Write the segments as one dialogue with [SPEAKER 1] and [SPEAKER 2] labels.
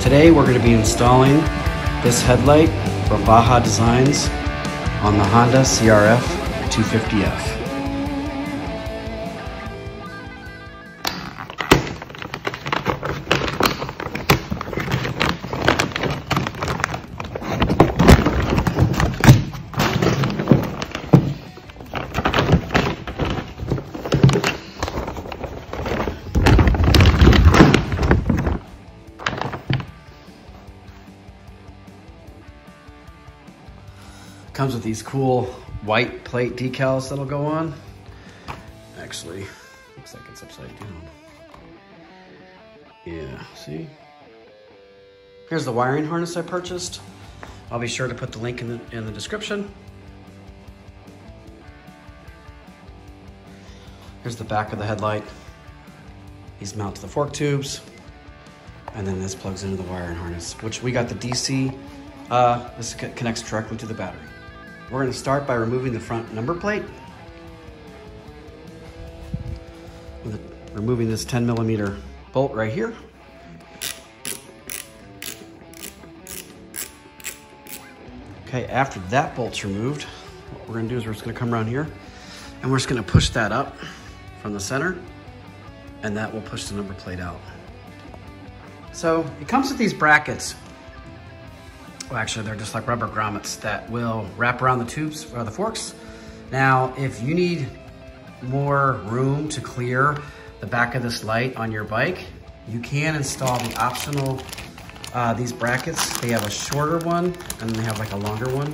[SPEAKER 1] Today we're going to be installing this headlight from Baja Designs on the Honda CRF250F. Comes with these cool white plate decals that'll go on. Actually, looks like it's upside down. Yeah, see? Here's the wiring harness I purchased. I'll be sure to put the link in the description. Here's the back of the headlight. These mount to the fork tubes. And then this plugs into the wiring harness, which we got the DC. This connects directly to the battery. We're going to start by removing the front number plate. Removing this 10mm bolt right here. Okay, after that bolt's removed, what we're going to do is we're just going to come around here and we're just going to push that up from the center, and that will push the number plate out. So it comes with these brackets. Well, actually, they're just like rubber grommets that will wrap around the tubes or the forks. Now, if you need more room to clear the back of this light on your bike, you can install the optional, these brackets. They have a shorter one and they have like a longer one.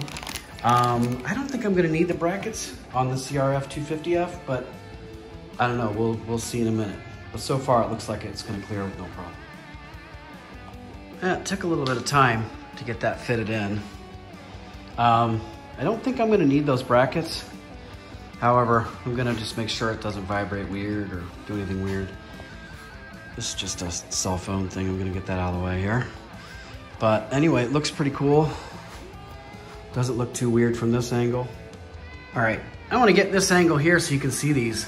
[SPEAKER 1] I don't think I'm gonna need the brackets on the CRF250F, but I don't know, we'll see in a minute. But so far, it looks like it's gonna clear with no problem. It took a little bit of time to get that fitted in. I don't think I'm gonna need those brackets. However, I'm gonna just make sure it doesn't vibrate weird or do anything weird. This is just a cell phone thing. I'm gonna get that out of the way here. But anyway, it looks pretty cool. Doesn't look too weird from this angle. All right, I wanna get this angle here so you can see these,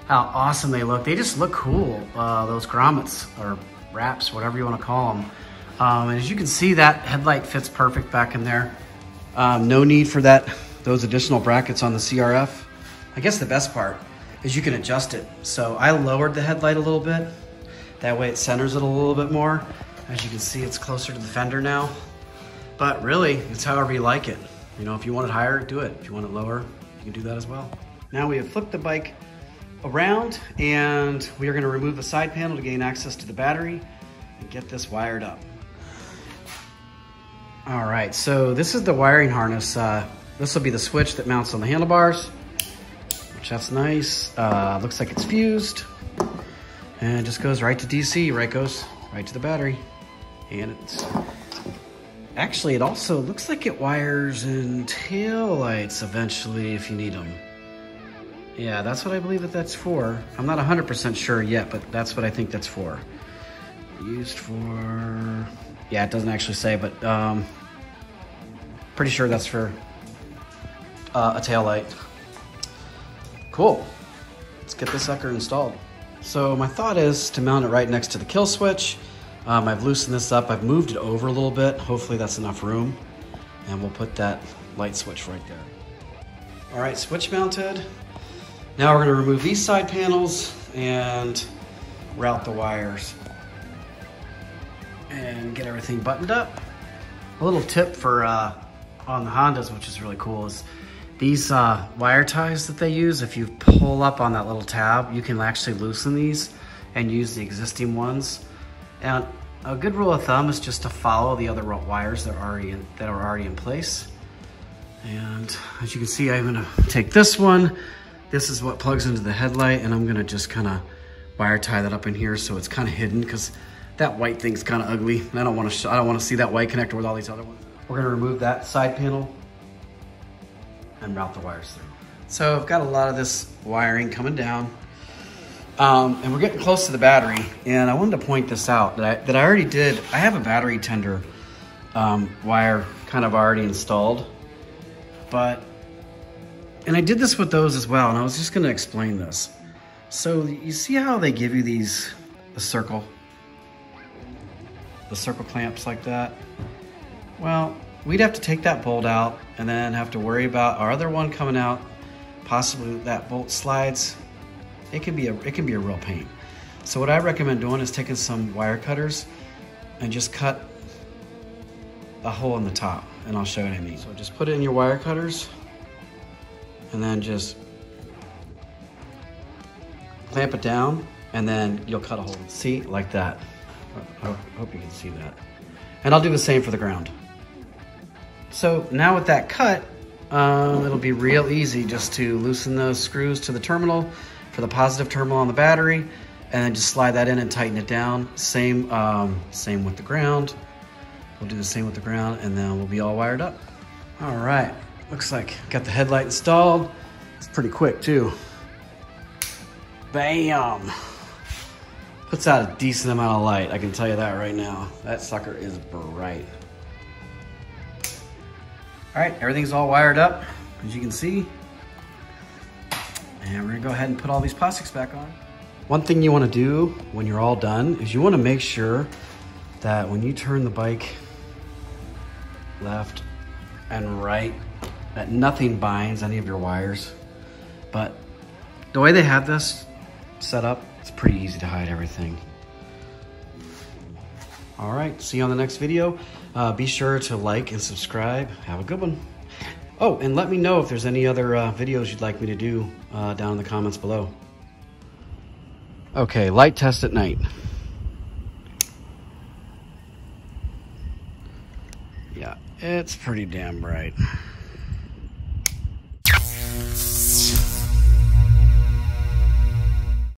[SPEAKER 1] how awesome they look. They just look cool, those grommets or wraps, whatever you wanna call them. And as you can see, that headlight fits perfect back in there. No need for those additional brackets on the CRF. I guess the best part is you can adjust it. So I lowered the headlight a little bit. That way it centers it a little bit more. As you can see, it's closer to the fender now. But really, it's however you like it. You know, if you want it higher, do it. If you want it lower, you can do that as well. Now we have flipped the bike around and we are gonna remove the side panel to gain access to the battery and get this wired up. All right, so this is the wiring harness. This will be the switch that mounts on the handlebars, which that's nice. Looks like it's fused and it just goes right to DC, goes right to the battery. And it also looks like it wires in tail lights eventually if you need them. Yeah, that's what I believe that's for. I'm not 100% sure yet, but that's what I think that's for. Used for, yeah, it doesn't actually say, but pretty sure that's for a tail light. Cool. Let's get this sucker installed. So my thought is to mount it right next to the kill switch. I've loosened this up. I've moved it over a little bit. Hopefully that's enough room. And we'll put that light switch right there. All right, switch mounted. Now we're gonna remove these side panels and route the wires and get everything buttoned up. A little tip for on the Hondas, which is really cool, is these wire ties that they use. If you pull up on that little tab, you can actually loosen these and use the existing ones. And a good rule of thumb is just to follow the other wires that are already in place. And as you can see, I'm gonna take this one. This is what plugs into the headlight, and I'm gonna just kind of wire tie that up in here so it's kind of hidden, because that white thing's kind of ugly. And I don't want to see that white connector with all these other ones. We're gonna remove that side panel and route the wires through. So I've got a lot of this wiring coming down, and we're getting close to the battery. And I wanted to point this out that I already did. I have a battery tender wire kind of already installed, and I did this with those as well. And I was just gonna explain this. So you see how they give you the circle? the circle clamps like that, well, we'd have to take that bolt out and then have to worry about our other one coming out. Possibly that bolt slides. It can be a real pain. So what I recommend doing is taking some wire cutters and just cut a hole in the top, and I'll show you what I mean. So just put it in your wire cutters and then just clamp it down, and then you'll cut a hole. See, like that. I hope you can see that. And I'll do the same for the ground. So now with that cut, it'll be real easy just to loosen those screws to the terminal for the positive terminal on the battery, and then just slide that in and tighten it down. Same with the ground. We'll do the same with the ground, and then we'll be all wired up. All right, looks like got the headlight installed. It's pretty quick too. Bam! Puts out a decent amount of light, I can tell you that right now. That sucker is bright. All right, everything's all wired up, as you can see. And we're gonna go ahead and put all these plastics back on. One thing you wanna do when you're all done is you wanna make sure that when you turn the bike left and right, that nothing binds any of your wires. But the way they have this set up, it's pretty easy to hide everything. All right, see you on the next video. Be sure to like and subscribe. Have a good one. Oh, and let me know if there's any other videos you'd like me to do down in the comments below. Okay, light test at night. Yeah, it's pretty damn bright.